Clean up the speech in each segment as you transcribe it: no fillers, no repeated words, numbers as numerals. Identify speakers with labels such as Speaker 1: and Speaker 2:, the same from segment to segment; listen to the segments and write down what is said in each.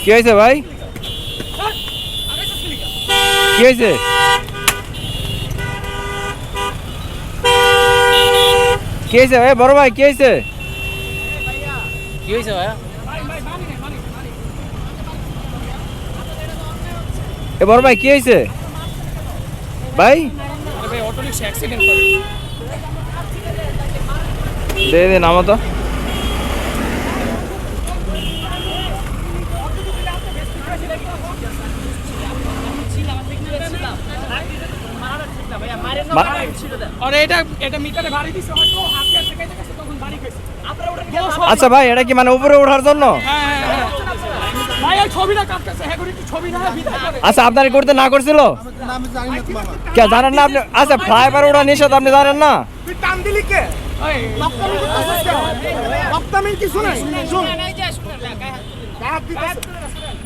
Speaker 1: কি হয়েছে ভাই? কি হয়েছে? কি হয়েছে ভাই? বড় ভাই কি হয়েছে?
Speaker 2: কি হয়েছে ভাইয়া?
Speaker 1: এ বড় ভাই কি হয়েছে ভাই?
Speaker 2: ভাই অটো রিকশা অ্যাক্সিডেন্ট করে।
Speaker 1: দে দে নামো তো।
Speaker 2: আরে এটা মিটারে বাড়ি দিছে হয়তো হাত কাটতে গেছে তখন বাড়ি গেছে।
Speaker 1: আচ্ছা ভাই এটা কি মানে উপরে ওঠার জন্য?
Speaker 2: হ্যাঁ ভাই এই ছবিটা কাটতেছে হ্যাঁ একটু ছবি না বিদায় করে।
Speaker 1: আচ্ছা আপনার করতে না করছিল?
Speaker 3: আমি জানি না মামা।
Speaker 1: কে জানেন না আপনি? আচ্ছা ফ্লাইওভার ওঠা নিষেধ আপনি জানেন না?
Speaker 3: তুই টান দিলি কে?
Speaker 2: এই
Speaker 3: রক্তামিন কিছু নাই। শুন।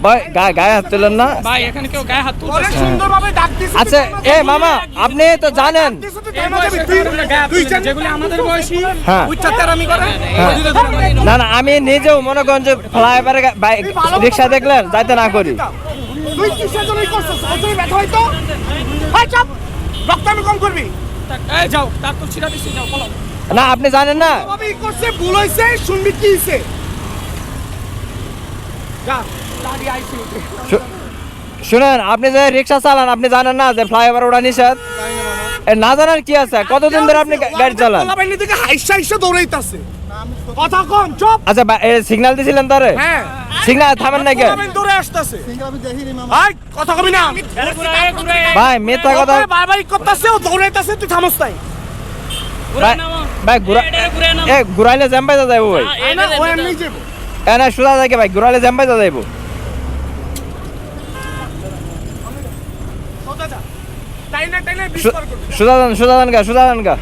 Speaker 1: ভাই গায়ে হাত তুলেন না।
Speaker 2: ভাই এখানে কেউ গায়ে হাত
Speaker 3: ওরে
Speaker 2: তুলতেছে।
Speaker 3: সুন্দরভাবে ডাক দিছিস।
Speaker 1: আচ্ছা এ মামা আপনি তো জানেন।
Speaker 2: যেগুলো আমাদের বয়সী
Speaker 1: হ্যাঁ
Speaker 2: উচ্চাত্তারামি করে
Speaker 1: হ্যাঁ।
Speaker 2: ওইগুলো ধরে মারি না।
Speaker 1: না না আমি নিজেও মনে করেন যে ফ্লাইওভারে রিক্সা দেখলেন যাইতে না করি।
Speaker 3: তুই কিসের জন্য করছিস? ওই জন্য ব্যথা হইতো? হাই চাপ। রক্তামি কম করবি।
Speaker 2: এই যাও তার তো ছিড়া দিছি যাও বলো।
Speaker 1: না আপনি জানেন না?
Speaker 3: তবে এই করছে ভুল হইছে শুনবি কি হইছে? যা দাঁড়ি আইছি।
Speaker 1: শুনেন আপনি যে রিক্সা চালান আপনি জানেন না যে ফ্লাইওভার ওঠা নিষেধ? এ না জানার কি আছে? কতদিন ধরে আপনি গাড়ি চালান?
Speaker 3: পোলাপাইনি থেকে হাইসা হাইসা দৌড়াইতাছে। কথা কম চুপ।
Speaker 1: আচ্ছা সিগন্যাল দিছিলেন তারে?
Speaker 3: হ্যাঁ।
Speaker 1: সিগন্যাল থামেন নাকি?
Speaker 3: পোলাপাইন দৌড়ে আসতাছে। হাই কথা কবি না।
Speaker 1: ভাই মিথ্যা কথা।
Speaker 3: বারবারই করতাছে ও দৌড়াইতাছে তুই থামস তাই।
Speaker 1: ভাই ভাই ঘুরাইলে জ্যাম পাইতে যাইবো ভাই।
Speaker 3: না ও এমনি যাবো।
Speaker 1: এ না সোজা থাকে ভাই ঘুরাইলে জ্যাম পাইতে যাইবো।
Speaker 3: সোজা যা। টাইনে টাইনে বিস্তার করবি।
Speaker 1: সোজা যান গা।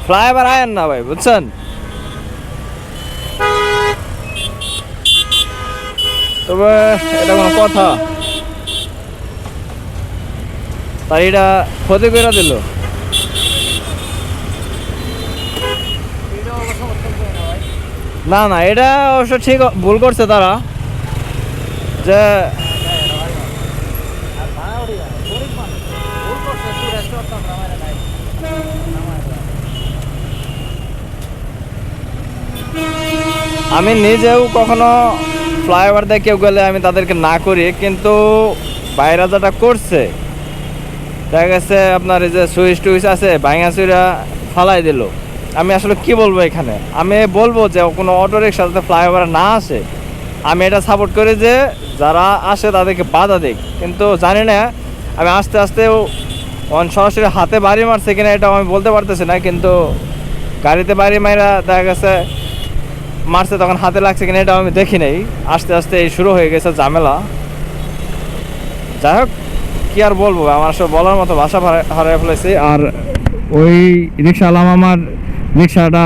Speaker 1: ফ্লাইওভার আয়েন না ভাই বুঝছেন? তবে এটা কোনো কথা? তাই এটা ক্ষতি করে দিল। না না এটা অবশ্য ঠিক ভুল করছে তারা যে আমি নিজেও কখনো ফ্লাইওভার দিয়ে কেউ গেলে আমি তাদেরকে না করি, কিন্তু বাইরে যেটা করছে দেখা গেছে আপনার এই যে সুইচ টুইচ আছে ভাঙা চুরা ফালাই দিল। আমি আসলে কি বলবো এখানে? আমি বলবো যে কোনো অটো রিক্সা যাতে ফ্লাইওভারে না আসে। আমি এটা সাপোর্ট করি যে যারা আসে তাদেরকে বাধা দিক, কিন্তু জানি না আমি আস্তে আস্তে সরাসরি হাতে বাড়ি মারছে কিনা এটাও আমি বলতে পারতেছি না, কিন্তু গাড়িতে বাড়ি মারা দেখা গেছে মারছে তখন হাতে লাগছে কিনা এটাও আমি দেখি নাই। আস্তে আস্তে এই শুরু হয়ে গেছে ঝামেলা। যাই হোক কি আর বলবো, আমার আসলে বলার মতো ভাষা হারিয়ে ফেলেছি। আর ওই রিক্সাওয়ালা আমার রিক্সাটা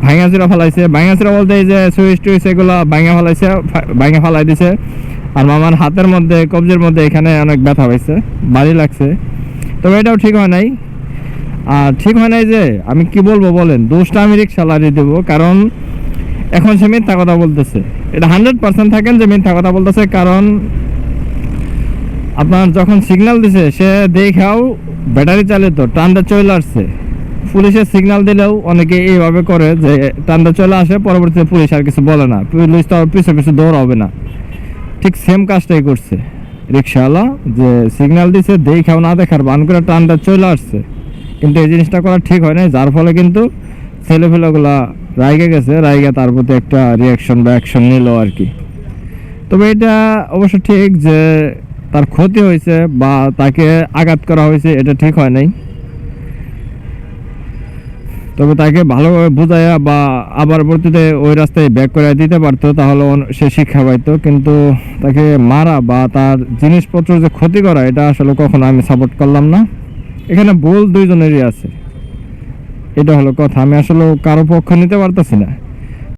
Speaker 1: ভাঙাচুরা ফেলাইছে। ভাঙাচুরা বলতে এই যে সুইচ টুইচ এগুলো ভাঙা ফেলাই দিছে। আর মামার হাতের মধ্যে কবজির মধ্যে এখানে অনেক ব্যথা হয়েছে, বাড়ি লাগছে। তবে এটাও ঠিক হয় নাই। আর ঠিক হয় নাই যে আমি কি বলবো বলেন, দোষটা আমি রিক্সাওয়ালা দেবো, কারণ এখন সে মিথ্যা কথা বলতেছে। এটা 100% থাকেন যে মিথ্যা কথা বলতেছে, কারণ আপনার যখন সিগন্যাল দিছে সে দেখাও ব্যাটারি চালিত টানটা চলে আসছে। পুলিশের সিগন্যাল দিলেও অনেকে এইভাবে করে যে টানটা চলে আসে, পরবর্তীতে পুলিশ আর কিছু বলে না, পুলিশ তো পিছু পিছু দৌড়াবে না। ঠিক সেম কাজটাই করছে রিক্সাওয়ালা, যে সিগন্যাল দিছে দেখাও না দেখার বান করে টানটা চলে আসছে। কিন্তু এই জিনিসটা করা ঠিক হয় না, যার ফলে কিন্তু ছেলেপেলেগুলা রাইগে গেছে, রাইগে তার প্রতি একটা রিয়াকশন বা অ্যাকশন নিল আর কি। তবে এটা অবশ্য ঠিক যে তার ক্ষতি হয়েছে বা তাকে আঘাত করা হয়েছে, এটা ঠিক হয় নাই। তবে তাকে ভালোভাবে বুঝাইয়া বা আবার পরবর্তীতে ওই রাস্তায় ব্যাক করে দিতে পারতো, তাহলে সে শিক্ষা পাইতো। কিন্তু তাকে মারা বা তার জিনিসপত্র যে ক্ষতি করা, এটা আসলে কখনো আমি সাপোর্ট করলাম না। এখানে ভুল দুইজনেরই আছে, এটা হলো কথা। আমি আসলে কারো পক্ষ নিতে পারতেছি না।